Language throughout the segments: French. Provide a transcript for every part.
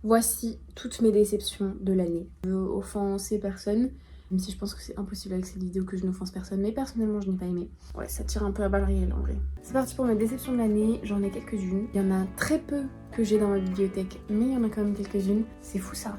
Voici toutes mes déceptions de l'année. Je veux offenser personne, même si je pense que c'est impossible avec cette vidéo que je n'offense personne, mais personnellement je n'ai pas aimé. Ouais, ça tire un peu à balles réelles en vrai. C'est parti pour mes déceptions de l'année, j'en ai quelques-unes. Il y en a très peu que j'ai dans ma bibliothèque, mais il y en a quand même quelques-unes. C'est fou ça.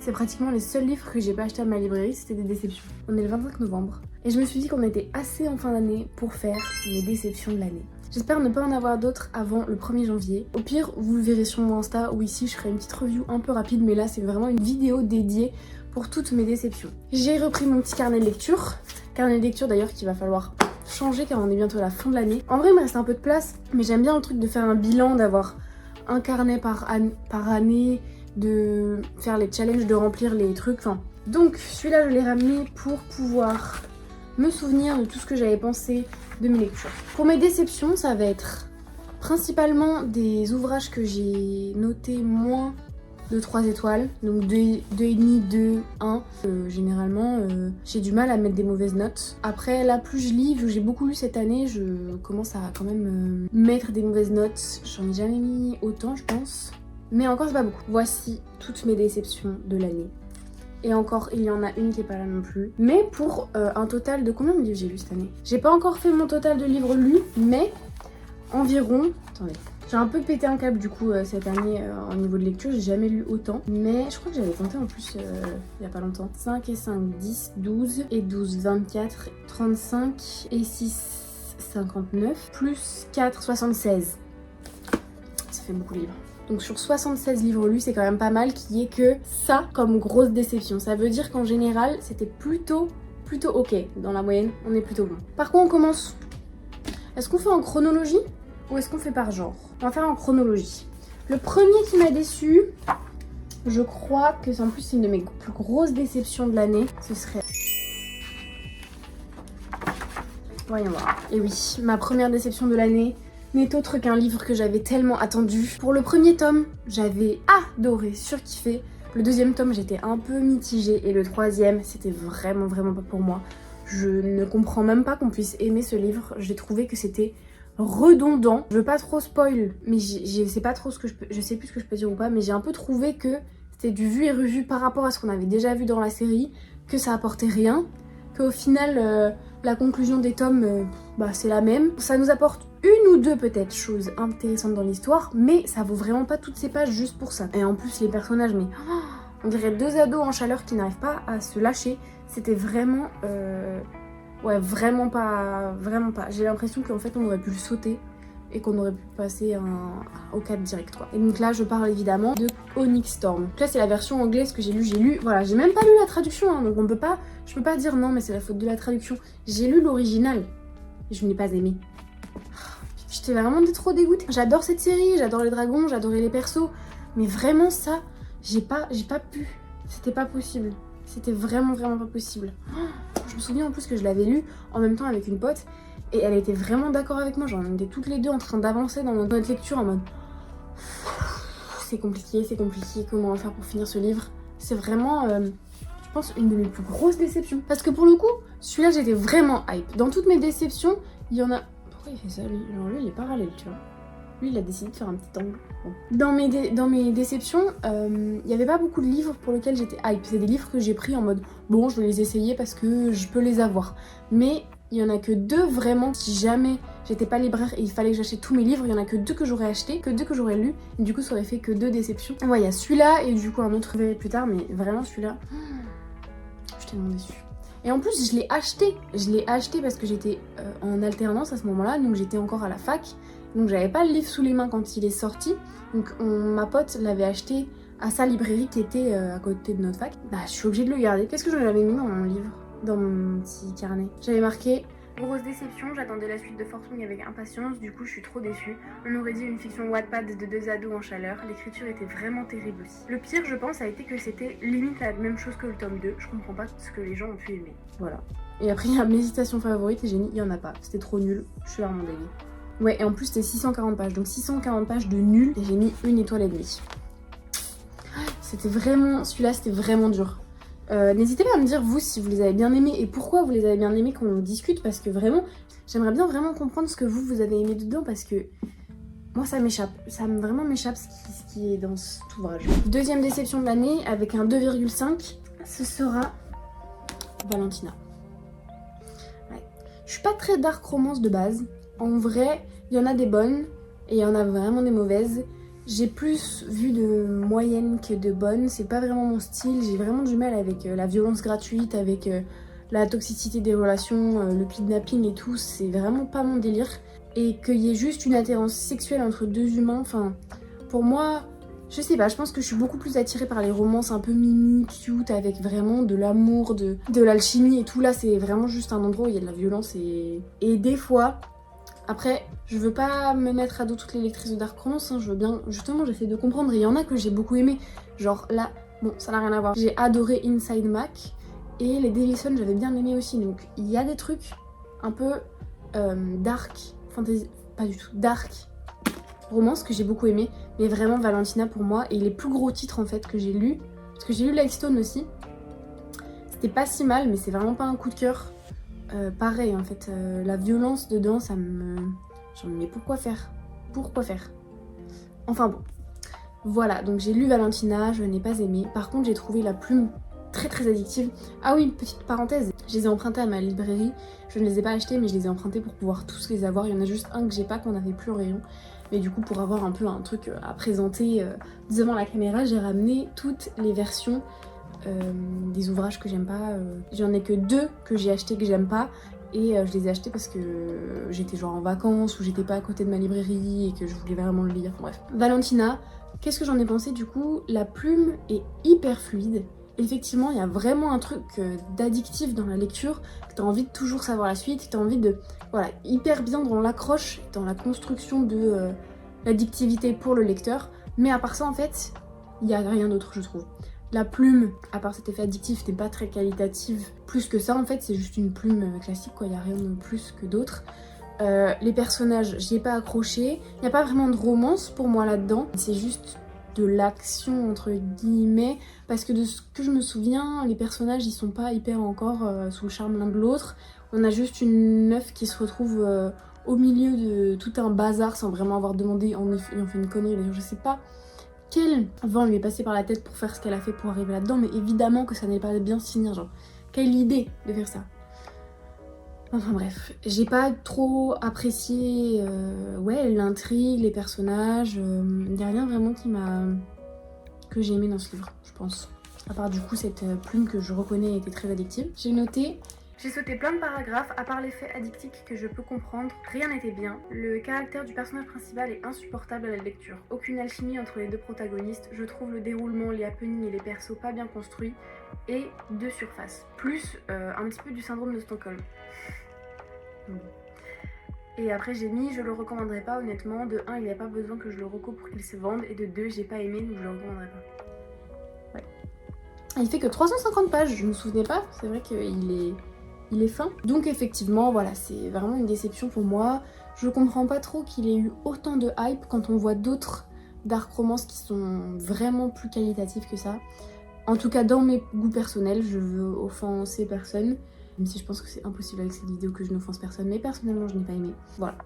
C'est pratiquement les seuls livres que j'ai pas acheté à ma librairie, c'était des déceptions. On est le 25 novembre et je me suis dit qu'on était assez en fin d'année pour faire mes déceptions de l'année. J'espère ne pas en avoir d'autres avant le 1er janvier. Au pire, vous le verrez sur mon Insta ou ici, je ferai une petite review un peu rapide, mais là c'est vraiment une vidéo dédiée pour toutes mes déceptions. J'ai repris mon petit carnet de lecture. Carnet de lecture d'ailleurs qu'il va falloir changer car on est bientôt à la fin de l'année. En vrai, il me reste un peu de place, mais j'aime bien le truc de faire un bilan, d'avoir un carnet par année, de faire les challenges, de remplir les trucs, enfin. Donc celui-là je l'ai ramené pour pouvoir me souvenir de tout ce que j'avais pensé de mes lectures. Pour mes déceptions, ça va être principalement des ouvrages que j'ai notés moins de 3 étoiles, donc 2,5, 2, 1. Généralement, j'ai du mal à mettre des mauvaises notes. Après, là, plus je lis, vu que j'ai beaucoup lu cette année, je commence à quand même mettre des mauvaises notes. J'en ai jamais mis autant, je pense. Mais encore, c'est pas beaucoup. Voici toutes mes déceptions de l'année. Et encore, il y en a une qui est pas là non plus. Mais pour un total de combien de livres j'ai lu cette année? J'ai pas encore fait mon total de livres lus, mais environ... Attendez. J'ai un peu pété un câble du coup cette année au niveau de lecture, j'ai jamais lu autant. Mais je crois que j'avais tenté en plus il y a pas longtemps. 5 et 5, 10, 12 et 12, 24, 35 et 6, 59. Plus 4, 76. Ça fait beaucoup de livres. Donc sur 76 livres lus, c'est quand même pas mal qu'il y ait que ça comme grosse déception. Ça veut dire qu'en général, c'était plutôt ok. Dans la moyenne, on est plutôt bon. Par contre, on commence. Est-ce qu'on fait en chronologie ou est-ce qu'on fait par genre? On va faire en chronologie. Le premier qui m'a déçu, je crois que en plus c'est une de mes plus grosses déceptions de l'année, ce serait... Voyons voir. Et oui, ma première déception de l'année n'est autre qu'un livre que j'avais tellement attendu. Pour le premier tome, j'avais adoré, surkiffé. Le deuxième tome, j'étais un peu mitigée. Et le troisième, c'était vraiment pas pour moi. Je ne comprends même pas qu'on puisse aimer ce livre. J'ai trouvé que c'était redondant. Je veux pas trop spoil, mais je sais pas trop ce que je sais plus ce que je peux dire ou pas, mais j'ai un peu trouvé que c'était du vu et revu par rapport à ce qu'on avait déjà vu dans la série, que ça apportait rien, qu'au final la conclusion des tomes c'est la même. Ça nous apporte une ou deux peut-être choses intéressantes dans l'histoire, mais ça vaut vraiment pas toutes ces pages juste pour ça. Et en plus les personnages, mais on dirait deux ados en chaleur qui n'arrivent pas à se lâcher. C'était vraiment ouais, vraiment pas. J'ai l'impression qu'en fait on aurait pu le sauter et qu'on aurait pu passer au 4 direct quoi. Et donc là je parle évidemment de Onyx Storm. Donc là c'est la version anglaise que j'ai lu, voilà, j'ai même pas lu la traduction hein, donc je peux pas dire non mais c'est la faute de la traduction. J'ai lu l'original et je n'ai pas aimé. J'étais vraiment trop dégoûtée. J'adore cette série, j'adore les dragons, j'adorais les persos, mais vraiment ça, j'ai pas pu. C'était pas possible. C'était vraiment pas possible. Je me souviens en plus que je l'avais lu en même temps avec une pote et elle était vraiment d'accord avec moi. Genre on était toutes les deux en train d'avancer dans notre lecture en mode c'est compliqué, comment on va faire pour finir ce livre. C'est vraiment, je pense, une de mes plus grosses déceptions. Parce que pour le coup, celui-là j'étais vraiment hype. Dans toutes mes déceptions, il y en a... Pourquoi il fait ça lui? Genre lui il est parallèle tu vois. Lui, il a décidé de faire un petit angle. Bon. Dans mes déceptions, il n'y avait pas beaucoup de livres pour lesquels j'étais hype. C'est des livres que j'ai pris en mode bon, je vais les essayer parce que je peux les avoir. Mais il y en a que deux vraiment. Si jamais j'étais pas libraire et il fallait que j'achète tous mes livres, il y en a que deux que j'aurais acheté, que deux que j'aurais lu. Et du coup, ça aurait fait que deux déceptions. Ouais, il y a celui-là et du coup un autre plus tard, mais vraiment celui-là, je suis tellement déçue. Et en plus, je l'ai acheté parce que j'étais en alternance à ce moment-là, donc j'étais encore à la fac. Donc j'avais pas le livre sous les mains quand il est sorti. Donc ma pote l'avait acheté à sa librairie qui était à côté de notre fac. Bah je suis obligée de le garder. Qu'est-ce que je l'avais mis dans mon livre? Dans mon petit carnet. J'avais marqué grosse déception, j'attendais la suite de Force Wing avec impatience, du coup je suis trop déçue. On aurait dit une fiction Wattpad de deux ados en chaleur, l'écriture était vraiment terrible aussi. Le pire je pense a été que c'était limite la même chose que le tome 2, je comprends pas ce que les gens ont pu aimer. Voilà. Et après il y a mes citations favorites et j'ai mis il y en a pas, c'était trop nul, je suis vraiment dégueu. Ouais, et en plus c'était 640 pages, donc 640 pages de nul et j'ai mis 1 étoile et demie. C'était vraiment, celui-là c'était vraiment dur. N'hésitez pas à me dire vous si vous les avez bien aimés et pourquoi vous les avez bien aimés, qu'on en discute, parce que vraiment, j'aimerais bien vraiment comprendre ce que vous avez aimé dedans, parce que moi ça m'échappe, vraiment m'échappe ce qui est dans cet ouvrage. Deuxième déception de l'année avec un 2,5, ce sera Valentina. Ouais. Je suis pas très dark romance de base. En vrai, il y en a des bonnes et il y en a vraiment des mauvaises. J'ai plus vu de moyennes que de bonnes, c'est pas vraiment mon style. J'ai vraiment du mal avec la violence gratuite, avec la toxicité des relations, le kidnapping et tout, c'est vraiment pas mon délire. Et qu'il y ait juste une attirance sexuelle entre deux humains, enfin, pour moi, je sais pas, je pense que je suis beaucoup plus attirée par les romances un peu mimi, cute, avec vraiment de l'amour, de l'alchimie et tout. Là, c'est vraiment juste un endroit où il y a de la violence et des fois, après, je veux pas me mettre à dos toutes les lectrices de dark romance, hein, je veux bien, justement, j'essaie de comprendre. Et il y en a que j'ai beaucoup aimé, genre là, bon, ça n'a rien à voir. J'ai adoré Inside Mac et les Davison, j'avais bien aimé aussi. Donc, il y a des trucs un peu dark, fantasy, pas du tout, dark romance que j'ai beaucoup aimé, mais vraiment Valentina pour moi, et les plus gros titres en fait que j'ai lus, parce que j'ai lu Lightstone aussi, c'était pas si mal, mais c'est vraiment pas un coup de cœur. Pareil en fait, la violence dedans, ça me... Genre, mais pourquoi faire? Pourquoi faire? Enfin bon, voilà, donc j'ai lu Valentina, je n'ai pas aimé. Par contre, j'ai trouvé la plume très très addictive. Ah oui, petite parenthèse, je les ai empruntés à ma librairie. Je ne les ai pas achetés, mais je les ai empruntés pour pouvoir tous les avoir. Il y en a juste un que j'ai pas, qu'on n'avait plus au rayon. Mais du coup, pour avoir un peu un truc à présenter devant la caméra, j'ai ramené toutes les versions des ouvrages que j'aime pas. J'en ai que 2 que j'ai achetés que j'aime pas. Et je les ai achetés parce que j'étais genre en vacances ou j'étais pas à côté de ma librairie et que je voulais vraiment le lire. Bref. Valentina, qu'est-ce que j'en ai pensé du coup? La plume est hyper fluide. Effectivement, il y a vraiment un truc d'addictif dans la lecture, que t'as envie de toujours savoir la suite, que t'as envie de... Voilà, hyper bien dans l'accroche, dans la construction de l'addictivité pour le lecteur. Mais à part ça, en fait, il n'y a rien d'autre, je trouve. La plume, à part cet effet addictif, n'est pas très qualitative. Plus que ça, en fait, c'est juste une plume classique, quoi. Il n'y a rien de plus que d'autre. Les personnages, j'y ai pas accroché. Il n'y a pas vraiment de romance pour moi là-dedans. C'est juste de l'action, entre guillemets. Parce que de ce que je me souviens, les personnages, ils sont pas hyper encore sous le charme l'un de l'autre. On a juste une meuf qui se retrouve au milieu de tout un bazar sans vraiment avoir demandé. En effet, on fait une connerie, d'ailleurs, je sais pas quel vent lui est passé par la tête pour faire ce qu'elle a fait pour arriver là-dedans, mais évidemment que ça n'allait pas bien se finir, genre, quelle idée de faire ça. Enfin bref, j'ai pas trop apprécié ouais, l'intrigue, les personnages, il n'y a rien vraiment que j'ai aimé dans ce livre, je pense. À part du coup cette plume que je reconnais était très addictive. J'ai noté... J'ai sauté plein de paragraphes, à part l'effet addictif que je peux comprendre, rien n'était bien. Le caractère du personnage principal est insupportable à la lecture. Aucune alchimie entre les deux protagonistes, je trouve le déroulement, les happenings et les persos pas bien construits, et de surface. Plus un petit peu du syndrome de Stockholm. Et après j'ai mis, je le recommanderais pas honnêtement. De 1, il n'y a pas besoin que je le reco pour qu'il se vende, et de 2, j'ai pas aimé donc je le recommanderais pas. Ouais. Il fait que 350 pages, je me souvenais pas, c'est vrai qu'il est fin. Donc effectivement, voilà, c'est vraiment une déception pour moi. Je comprends pas trop qu'il ait eu autant de hype quand on voit d'autres dark romances qui sont vraiment plus qualitatifs que ça. En tout cas, dans mes goûts personnels, je veux offenser personne. Même si je pense que c'est impossible avec cette vidéo que je n'offense personne. Mais personnellement, je n'ai pas aimé. Voilà.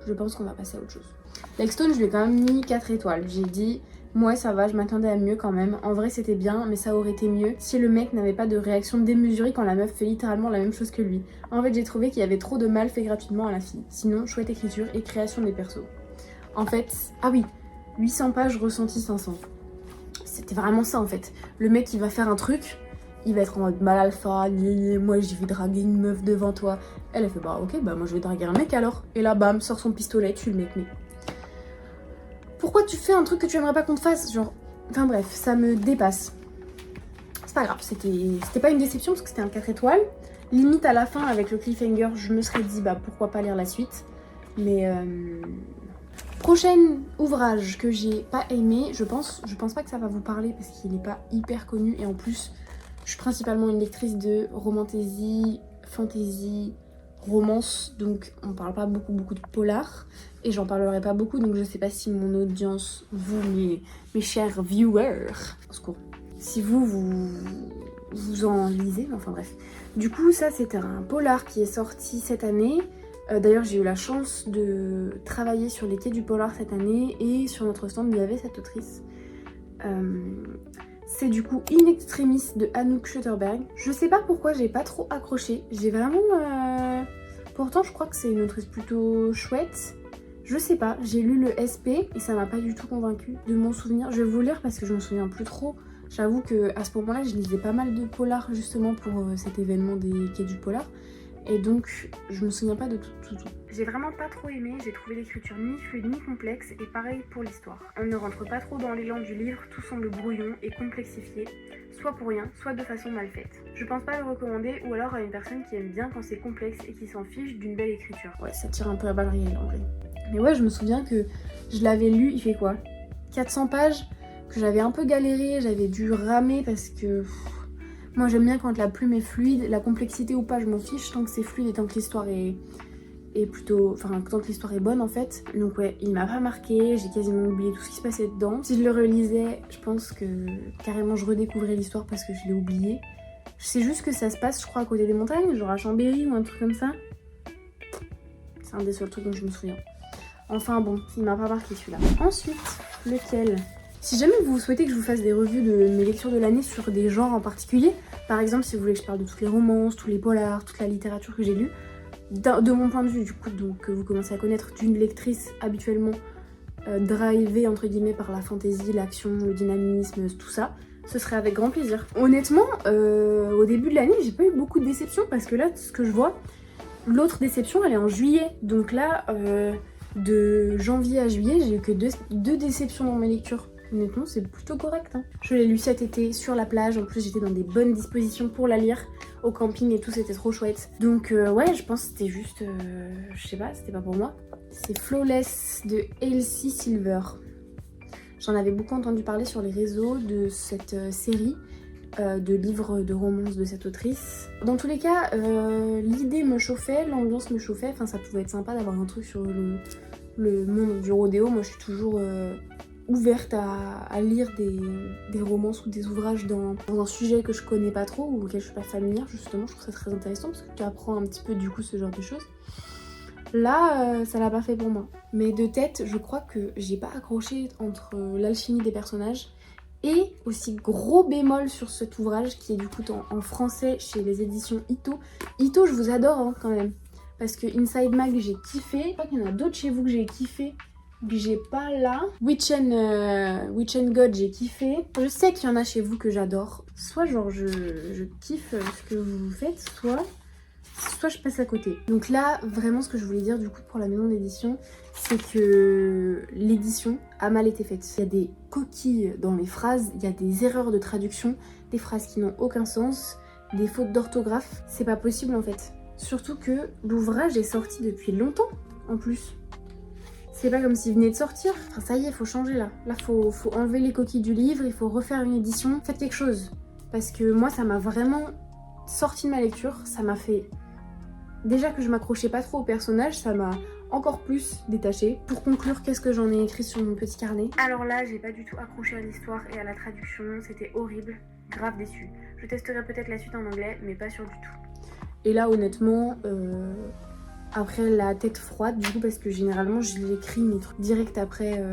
Je pense qu'on va passer à autre chose. Lightstone, je lui ai quand même mis 4 étoiles. J'ai dit... Moi ça va, je m'attendais à mieux quand même. En vrai c'était bien, mais ça aurait été mieux si le mec n'avait pas de réaction démesurée quand la meuf fait littéralement la même chose que lui. En fait j'ai trouvé qu'il y avait trop de mal fait gratuitement à la fille. Sinon, chouette écriture et création des persos. En fait, ah oui, 800 pages ressenti 500. C'était vraiment ça en fait. Le mec il va faire un truc, il va être en mode mal alpha, moi je vais draguer une meuf devant toi. Elle fait bah ok, bah moi je vais draguer un mec alors. Et là bam, sort son pistolet, tue le mec, mais... Pourquoi tu fais un truc que tu aimerais pas qu'on te fasse? Genre, enfin bref, ça me dépasse. C'est pas grave, c'était pas une déception parce que c'était un 4 étoiles. Limite à la fin avec le cliffhanger, je me serais dit bah pourquoi pas lire la suite. Mais prochain ouvrage que j'ai pas aimé, je pense pas que ça va vous parler parce qu'il est pas hyper connu et en plus je suis principalement une lectrice de romantasy, fantasy, romance, donc on parle pas beaucoup de polar et j'en parlerai pas beaucoup, donc je sais pas si mon audience, vous mes chers viewers, au secours, si vous en lisez, enfin bref. Du coup ça c'était un polar qui est sorti cette année, D'ailleurs j'ai eu la chance de travailler sur les quais du polar cette année et sur notre stand il y avait cette autrice. C'est du coup In Extremis de Anouk Schutterberg. Je sais pas pourquoi j'ai pas trop accroché, j'ai vraiment... Pourtant je crois que c'est une autrice plutôt chouette. Je sais pas, j'ai lu le SP et ça m'a pas du tout convaincue de mon souvenir. Je vais vous lire parce que je m'en souviens plus trop. J'avoue qu'à ce moment-là je lisais pas mal de polars justement pour cet événement des quais du polar. Et donc, je me souviens pas de tout. J'ai vraiment pas trop aimé, j'ai trouvé l'écriture ni fluide ni complexe, et pareil pour l'histoire. On ne rentre pas trop dans l'élan du livre, tout semble brouillon et complexifié, soit pour rien, soit de façon mal faite. Je pense pas le recommander, ou alors à une personne qui aime bien quand c'est complexe et qui s'en fiche d'une belle écriture. Ouais, ça tire un peu à balles réelles en vrai. Mais ouais, je me souviens que je l'avais lu, il fait quoi 400 pages, que j'avais un peu galéré, j'avais dû ramer parce que... Moi j'aime bien quand la plume est fluide, la complexité ou pas je m'en fiche tant que c'est fluide et tant que l'histoire est plutôt... Enfin tant que l'histoire est bonne en fait. Donc ouais, il m'a pas marqué, j'ai quasiment oublié tout ce qui se passait dedans. Si je le relisais, je pense que carrément je redécouvrais l'histoire parce que je l'ai oublié. Je sais juste que ça se passe je crois à côté des montagnes, genre à Chambéry ou un truc comme ça. C'est un des seuls trucs dont je me souviens. Enfin bon, il m'a pas marqué celui-là. Ensuite, lequel ? Si jamais vous souhaitez que je vous fasse des revues de mes lectures de l'année sur des genres en particulier, par exemple si vous voulez que je parle de toutes les romances, tous les polars, toute la littérature que j'ai lue, de mon point de vue du coup, donc que vous commencez à connaître d'une lectrice habituellement drivée entre guillemets par la fantaisie, l'action, le dynamisme, tout ça, ce serait avec grand plaisir. Honnêtement, au début de l'année, j'ai pas eu beaucoup de déceptions parce que là, ce que je vois, l'autre déception elle est en juillet, donc là, de janvier à juillet, j'ai eu que deux déceptions dans mes lectures. Honnêtement, c'est plutôt correct. Hein. Je l'ai lu cet été sur la plage. En plus, j'étais dans des bonnes dispositions pour la lire. Au camping et tout, c'était trop chouette. Donc, ouais, je pense que c'était juste... je sais pas, c'était pas pour moi. C'est Flawless de Elsie Silver. J'en avais beaucoup entendu parler sur les réseaux de cette série de livres de romances de cette autrice. Dans tous les cas, l'idée me chauffait, l'ambiance me chauffait. Enfin, ça pouvait être sympa d'avoir un truc sur le monde du rodéo. Moi, je suis toujours... ouverte à lire des romances ou des ouvrages dans un sujet que je connais pas trop ou auquel je suis pas familière justement. Je trouve ça très intéressant parce que tu apprends un petit peu du coup ce genre de choses. Là, ça l'a pas fait pour moi. Mais de tête, je crois que j'ai pas accroché entre l'alchimie des personnages et aussi gros bémol sur cet ouvrage qui est du coup en français chez les éditions Ito. Ito, je vous adore hein, quand même. Parce que Inside Mag, j'ai kiffé. Je crois qu'il y en a d'autres chez vous que j'ai kiffé. Que j'ai pas là. Witch and God, j'ai kiffé. Je sais qu'il y en a chez vous que j'adore. Soit genre je kiffe ce que vous faites, soit je passe à côté. Donc là, vraiment ce que je voulais dire du coup pour la maison d'édition, c'est que l'édition a mal été faite. Il y a des coquilles dans les phrases, il y a des erreurs de traduction, des phrases qui n'ont aucun sens, des fautes d'orthographe. C'est pas possible en fait. Surtout que l'ouvrage est sorti depuis longtemps en plus. C'est pas comme s'il venait de sortir. Enfin, ça y est, faut changer là. Là, faut enlever les coquilles du livre, il faut refaire une édition. Faites quelque chose. Parce que moi, ça m'a vraiment sorti de ma lecture. Ça m'a fait... Déjà que je m'accrochais pas trop au personnage, ça m'a encore plus détachée. Pour conclure, qu'est-ce que j'en ai écrit sur mon petit carnet? Alors là, j'ai pas du tout accroché à l'histoire et à la traduction. C'était horrible. Grave déçue. Je testerai peut-être la suite en anglais, mais pas sûr du tout. Et là, honnêtement... Après la tête froide du coup parce que généralement je l'écris mes trucs direct après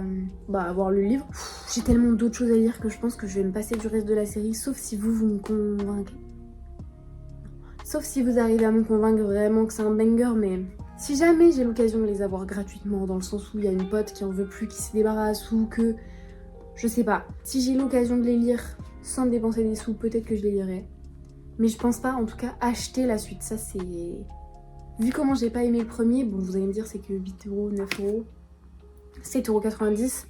avoir lu le livre. J'ai tellement d'autres choses à lire que je pense que je vais me passer du reste de la série sauf si vous me convainquez. Sauf si vous arrivez à me convaincre vraiment que c'est un banger, mais si jamais j'ai l'occasion de les avoir gratuitement dans le sens où il y a une pote qui en veut plus, qui se débarrasse ou que... Je sais pas. Si j'ai l'occasion de les lire sans dépenser des sous, peut-être que je les lirai. Mais je pense pas en tout cas acheter la suite, ça c'est... Vu comment j'ai pas aimé le premier, bon vous allez me dire c'est que 8€, 9€, 7,90€,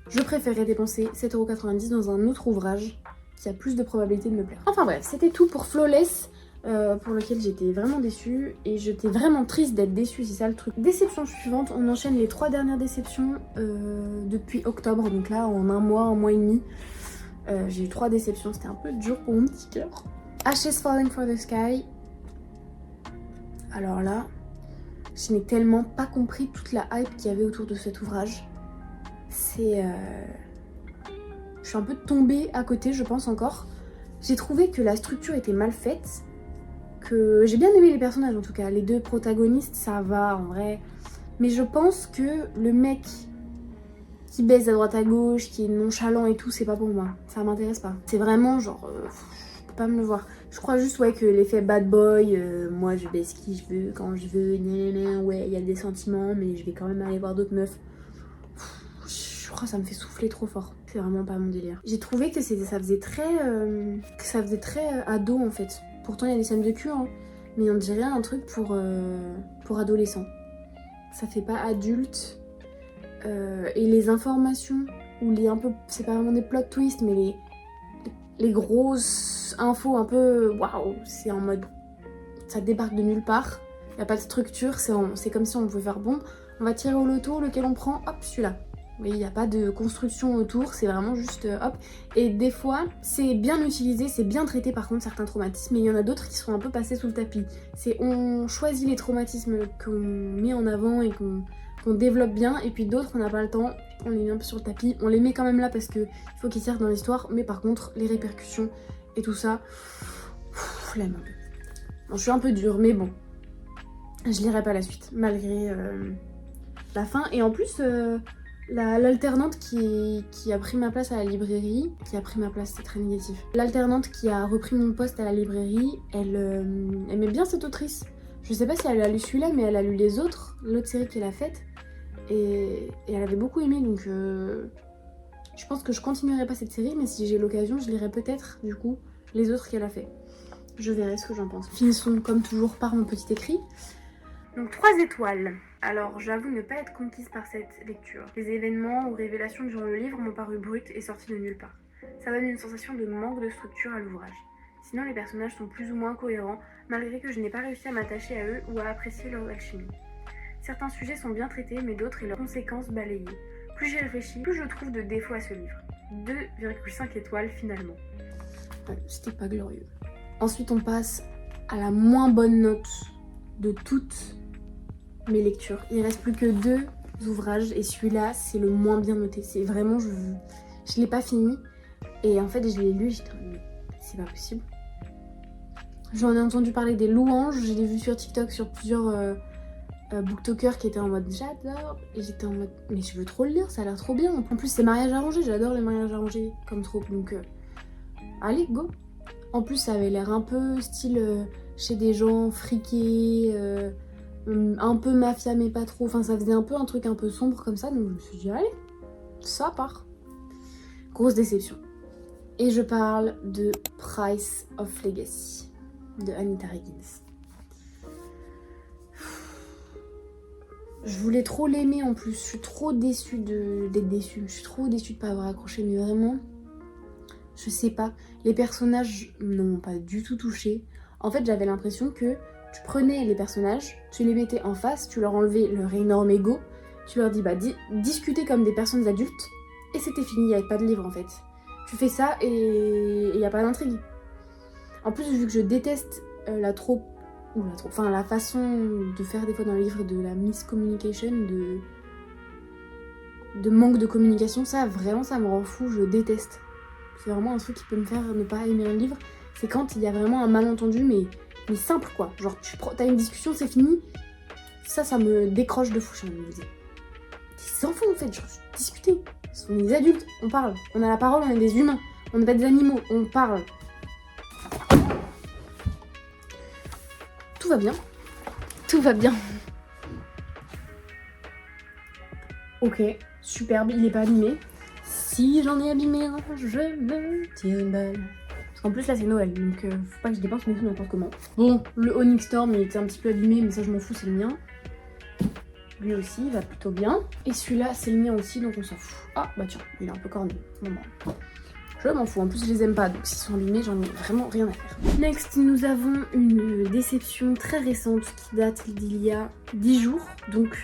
je préférerais dépenser 7,90€ dans un autre ouvrage qui a plus de probabilité de me plaire. Enfin bref, c'était tout pour Flawless, pour lequel j'étais vraiment déçue et j'étais vraiment triste d'être déçue, c'est ça le truc. Déception suivante, on enchaîne les 3 dernières déceptions depuis octobre, donc là en un mois et demi. J'ai eu 3 déceptions, c'était un peu dur pour mon petit cœur. Ashes Falling for the Sky. Alors là, je n'ai tellement pas compris toute la hype qu'il y avait autour de cet ouvrage. C'est... Je suis un peu tombée à côté, je pense encore. J'ai trouvé que la structure était mal faite, que j'ai bien aimé les personnages en tout cas. Les deux protagonistes, ça va en vrai. Mais je pense que le mec qui baise à droite à gauche, qui est nonchalant et tout, c'est pas pour moi. Ça m'intéresse pas. C'est vraiment genre, je peux pas me le voir. Je crois juste ouais que l'effet bad boy, moi je baise qui je veux, quand je veux, ouais il y a des sentiments, mais je vais quand même aller voir d'autres meufs. Je crois que ça me fait souffler trop fort. C'est vraiment pas mon délire. J'ai trouvé que ça faisait très ado en fait. Pourtant il y a des scènes de cul, hein, mais on dirait un truc pour adolescents. Ça fait pas adulte. Et les informations, ou les un peu, c'est pas vraiment des plot twists, mais les grosses infos un peu waouh, c'est en mode ça débarque de nulle part. Y a pas de structure, c'est comme si on pouvait faire bon, on va tirer au loto, lequel on prend, hop, celui-là. Vous voyez, il n'y a pas de construction autour, c'est vraiment juste hop. Et des fois, c'est bien utilisé, c'est bien traité par contre certains traumatismes, mais il y en a d'autres qui sont un peu passés sous le tapis. On choisit les traumatismes qu'on met en avant et qu'on développe bien, et puis d'autres on n'a pas le temps, on les met un peu sur le tapis, on les met quand même là parce qu'il faut qu'ils servent dans l'histoire, mais par contre les répercussions et tout ça, flemme un peu. Bon, je suis un peu dure, mais bon, je lirai pas la suite, malgré la fin, et en plus... l'alternante qui a pris ma place à la librairie, c'est très négatif. L'alternante qui a repris mon poste à la librairie, elle aimait bien cette autrice. Je sais pas si elle a lu celui-là, mais elle a lu l'autre série qu'elle a faite. Et elle avait beaucoup aimé, donc je pense que je continuerai pas cette série, mais si j'ai l'occasion, je lirai peut-être, du coup, les autres qu'elle a fait. Je verrai ce que j'en pense. Finissons comme toujours par mon petit écrit. Donc 3 étoiles. Alors j'avoue ne pas être conquise par cette lecture. Les événements ou révélations durant le livre m'ont paru brutes et sortis de nulle part. Ça donne une sensation de manque de structure à l'ouvrage. Sinon les personnages sont plus ou moins cohérents, malgré que je n'ai pas réussi à m'attacher à eux ou à apprécier leur alchimie. Certains sujets sont bien traités, mais d'autres et leurs conséquences balayées. Plus j'y réfléchis, plus je trouve de défauts à ce livre. 2,5 étoiles finalement. Ouais, c'était pas glorieux. Ensuite on passe à la moins bonne note de toutes mes lectures. Il reste plus que 2 ouvrages et celui-là c'est le moins bien noté. C'est vraiment, je l'ai pas fini et en fait je l'ai lu, j'étais mais c'est pas possible. J'en ai entendu parler des louanges, je l'ai vu sur TikTok sur plusieurs booktokers qui étaient en mode j'adore, et j'étais en mode mais je veux trop le lire, ça a l'air trop bien. En plus c'est mariage arrangé, j'adore les mariages arrangés comme trop, donc allez go. En plus ça avait l'air un peu style chez des gens friqués, un peu mafia mais pas trop, enfin ça faisait un peu un truc un peu sombre comme ça, donc je me suis dit allez, ça part. Grosse déception. Et je parle de Price of Legacy de Anita Higgins. Je voulais trop l'aimer en plus, je suis trop déçue d'être déçue, je suis trop déçue de pas avoir accroché, mais vraiment, je sais pas, les personnages n'ont pas du tout touché. En fait j'avais l'impression que tu prenais les personnages, tu les mettais en face, tu leur enlevais leur énorme ego, tu leur dis bah discutez comme des personnes adultes, et c'était fini, il n'y avait pas de livre en fait. Tu fais ça et il n'y a pas d'intrigue. En plus vu que je déteste la façon de faire des fois dans le livre, de la miscommunication, de manque de communication, ça vraiment ça me rend fou, je déteste. C'est vraiment un truc qui peut me faire ne pas aimer un livre, c'est quand il y a vraiment un malentendu mais simple quoi, genre t'as une discussion, c'est fini, ça me décroche de fou. Je me dis, des enfants en fait, genre discuter, on est des adultes, on parle, on a la parole, on est des humains, on n'est pas des animaux, on parle. Tout va bien, tout va bien. Ok, superbe, il est pas abîmé. Si j'en ai abîmé un, je me tire une balle. Parce qu'en plus là c'est Noël, donc faut pas que je dépense mes sous n'importe comment. Bon, le Onyx Storm il était un petit peu abîmé, mais ça je m'en fous, c'est le mien. Lui aussi, il va plutôt bien. Et celui-là c'est le mien aussi, donc on s'en fout. Ah bah tiens, il est un peu corné. Bon, je m'en fous, en plus je les aime pas, donc s'ils sont abîmés j'en ai vraiment rien à faire. Next, nous avons une déception très récente qui date d'il y a 10 jours, donc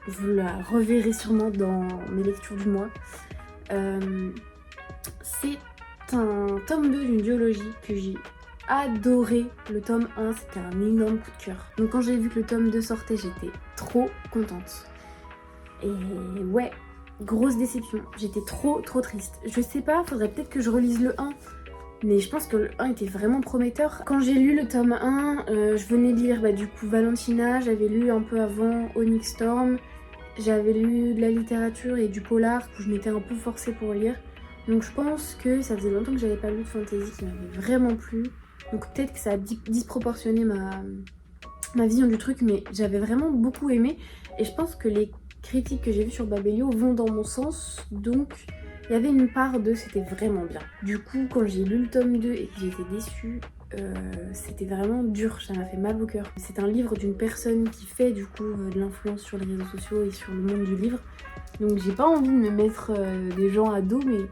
vous la reverrez sûrement dans mes lectures du mois. C'est un tome 2 d'une duologie que j'ai adoré. Le tome 1 c'était un énorme coup de cœur. Donc quand j'ai vu que le tome 2 sortait, j'étais trop contente. Et ouais, grosse déception. J'étais trop triste. Je sais pas, faudrait peut-être que je relise le 1 Mais je pense que le 1 était vraiment prometteur. Quand j'ai lu le tome 1, je venais de lire du coup Valentina, j'avais lu un peu avant Onyx Storm, j'avais lu de la littérature et du polar que je m'étais un peu forcée pour lire. Donc je pense que ça faisait longtemps que j'avais pas lu de fantasy qui m'avait vraiment plu. Donc peut-être que ça a disproportionné ma vision du truc, mais j'avais vraiment beaucoup aimé. Et je pense que les critiques que j'ai vues sur Babelio vont dans mon sens, donc il y avait une part de c'était vraiment bien. Du coup, quand j'ai lu le tome 2 et que j'étais déçue, c'était vraiment dur, ça m'a fait mal au cœur. C'est un livre d'une personne qui fait du coup de l'influence sur les réseaux sociaux et sur le monde du livre. Donc j'ai pas envie de me mettre des gens à dos, mais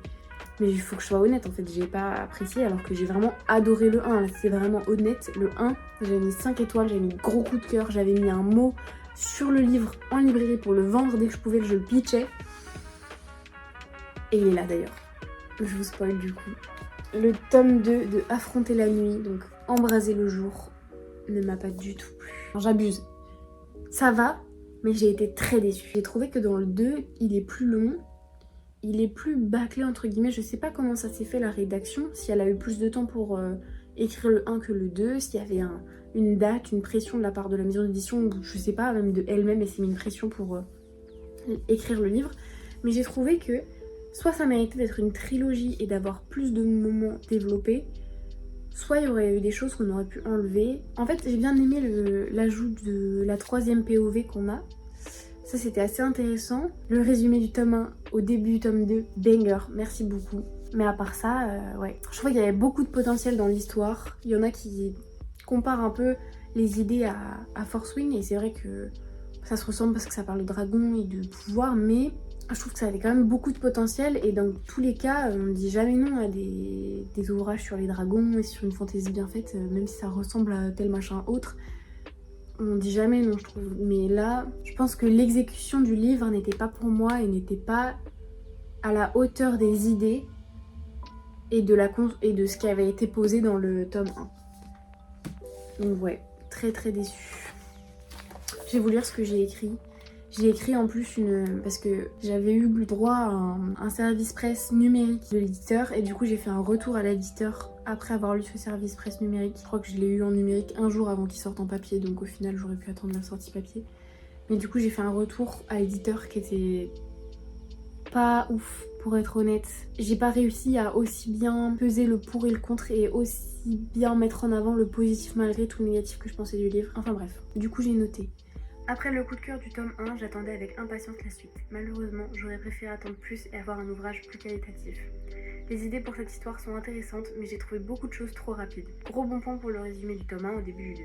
il faut que je sois honnête en fait, j'ai pas apprécié alors que j'ai vraiment adoré le 1, c'est vraiment honnête. Le 1, j'avais mis 5 étoiles, j'avais mis gros coup de cœur, j'avais mis un mot sur le livre en librairie pour le vendre dès que je pouvais, je le pitchais. Et il est là d'ailleurs, je vous spoil du coup. Le tome 2 de Affronter la nuit, donc Embraser le jour, ne m'a pas du tout plu. J'abuse. Ça va, mais j'ai été très déçue. J'ai trouvé que dans le 2, il est plus long, il est plus bâclé entre guillemets. Je sais pas comment ça s'est fait la rédaction, si elle a eu plus de temps pour écrire le 1 que le 2, s'il y avait une date, une pression de la part de la maison d'édition, ou je sais pas, même de elle-même, elle s'est mis une pression pour écrire le livre. Mais j'ai trouvé que soit ça méritait d'être une trilogie et d'avoir plus de moments développés, soit il y aurait eu des choses qu'on aurait pu enlever. En fait, j'ai bien aimé l'ajout de la 3e POV qu'on a. Ça, c'était assez intéressant. Le résumé du tome 1 au début du tome 2, banger, merci beaucoup. Mais à part ça, ouais. Je trouvais qu'il y avait beaucoup de potentiel dans l'histoire. Il y en a qui comparent un peu les idées à Force Wing, et c'est vrai que ça se ressemble parce que ça parle de dragons et de pouvoir, mais je trouve que ça avait quand même beaucoup de potentiel, et dans tous les cas, on ne dit jamais non à des ouvrages sur les dragons et sur une fantaisie bien faite, même si ça ressemble à tel machin autre. On dit jamais non, je trouve. Mais là, je pense que l'exécution du livre n'était pas pour moi et n'était pas à la hauteur des idées et de ce qui avait été posé dans le tome 1. Donc ouais, très très déçue. Je vais vous lire ce que j'ai écrit. J'ai écrit en plus parce que j'avais eu le droit à un service presse numérique de l'éditeur, et du coup j'ai fait un retour à l'éditeur après avoir lu ce service presse numérique. Je crois que je l'ai eu en numérique un jour avant qu'il sorte en papier, donc au final j'aurais pu attendre la sortie papier. Mais du coup j'ai fait un retour à l'éditeur qui était pas ouf, pour être honnête. J'ai pas réussi à aussi bien peser le pour et le contre et aussi bien mettre en avant le positif malgré tout le négatif que je pensais du livre. Enfin bref, du coup j'ai noté. Après le coup de cœur du tome 1, j'attendais avec impatience la suite. Malheureusement, j'aurais préféré attendre plus et avoir un ouvrage plus qualitatif. Les idées pour cette histoire sont intéressantes, mais j'ai trouvé beaucoup de choses trop rapides. Gros bon point pour le résumé du tome 1 au début du 2.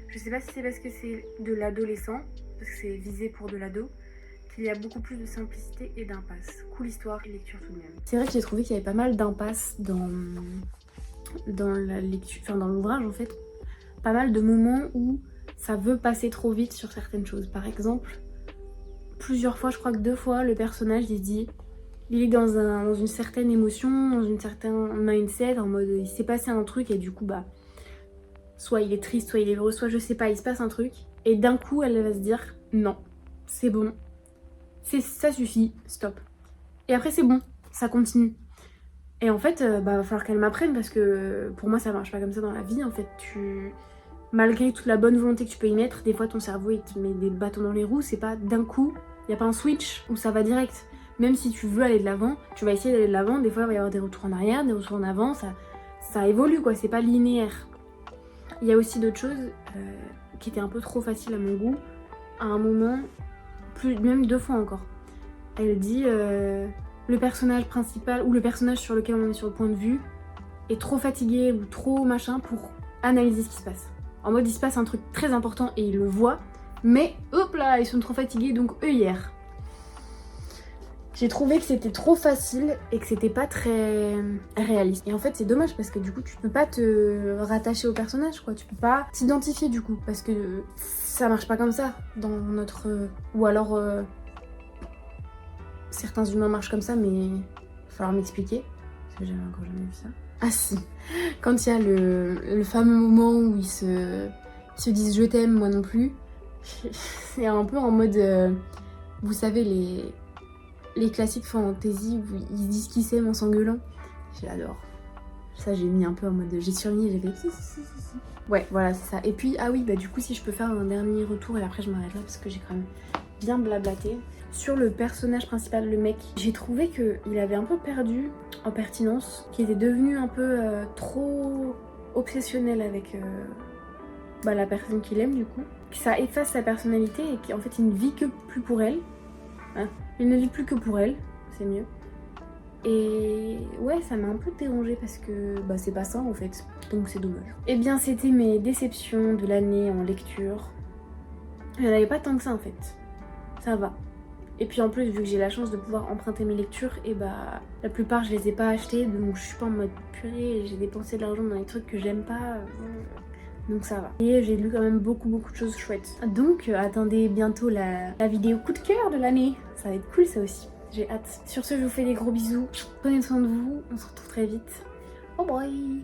Je sais pas si c'est parce que c'est de l'adolescent, parce que c'est visé pour de l'ado, qu'il y a beaucoup plus de simplicité et d'impasse. Cool histoire et lecture tout de même. C'est vrai que j'ai trouvé qu'il y avait pas mal d'impasse dans la lecture, enfin dans l'ouvrage en fait. Pas mal de moments où ça veut passer trop vite sur certaines choses. Par exemple, plusieurs fois, je crois que 2 fois, le personnage il est dans une certaine émotion, dans une certaine mindset, en mode il s'est passé un truc et du coup bah soit il est triste, soit il est heureux, soit je sais pas, il se passe un truc, et d'un coup elle va se dire non, c'est bon, ça suffit, stop. Et après c'est bon, ça continue. Et en fait, va falloir qu'elle m'apprenne, parce que pour moi ça marche pas comme ça dans la vie en fait. Malgré toute la bonne volonté que tu peux y mettre, des fois ton cerveau il te met des bâtons dans les roues, c'est pas d'un coup, il y a pas un switch où ça va direct. Même si tu veux aller de l'avant, tu vas essayer d'aller de l'avant, des fois il va y avoir des retours en arrière, des retours en avant, ça évolue quoi, c'est pas linéaire. Il y a aussi d'autres choses qui étaient un peu trop faciles à mon goût. À un moment, même 2 fois encore, elle dit le personnage principal ou le personnage sur lequel on est sur le point de vue est trop fatigué ou trop machin pour analyser ce qui se passe. En mode il se passe un truc très important et ils le voient, mais hop là, ils sont trop fatigués donc eux hier. J'ai trouvé que c'était trop facile et que c'était pas très réaliste. Et en fait c'est dommage parce que du coup tu peux pas te rattacher au personnage quoi, tu peux pas t'identifier du coup parce que ça marche pas comme ça dans notre... Ou alors certains humains marchent comme ça, mais il va falloir m'expliquer parce que j'avais encore jamais vu ça. Ah si, quand il y a le fameux moment où ils se disent je t'aime, moi non plus, c'est un peu en mode, vous savez les classiques fantasy où ils disent qu'ils s'aiment en s'engueulant. J'adore, Ça j'ai mis un peu en mode j'ai surligné, j'ai fait si. Ouais voilà c'est ça. Et puis ah oui bah du coup si je peux faire un dernier retour et après je m'arrête là parce que j'ai quand même bien blablaté. Sur le personnage principal, le mec, j'ai trouvé qu'il avait un peu perdu en pertinence, qu'il était devenu un peu trop obsessionnel avec la personne qu'il aime du coup. Que ça efface sa personnalité et qu'en fait il ne vit que plus pour elle. Hein, il ne vit plus que pour elle, c'est mieux. Et ouais, ça m'a un peu dérangée parce que c'est pas ça en fait, donc c'est dommage. Et bien c'était mes déceptions de l'année en lecture. Il n'y en avait pas tant que ça en fait, ça va. Et puis en plus vu que j'ai la chance de pouvoir emprunter mes lectures, et la plupart je les ai pas achetées, donc je suis pas en mode purée, j'ai dépensé de l'argent dans des trucs que j'aime pas. Donc ça va. Et j'ai lu quand même beaucoup de choses chouettes. Donc attendez bientôt la vidéo coup de cœur de l'année. Ça va être cool ça aussi. J'ai hâte. Sur ce, je vous fais des gros bisous. Prenez soin de vous. On se retrouve très vite. Bye bye.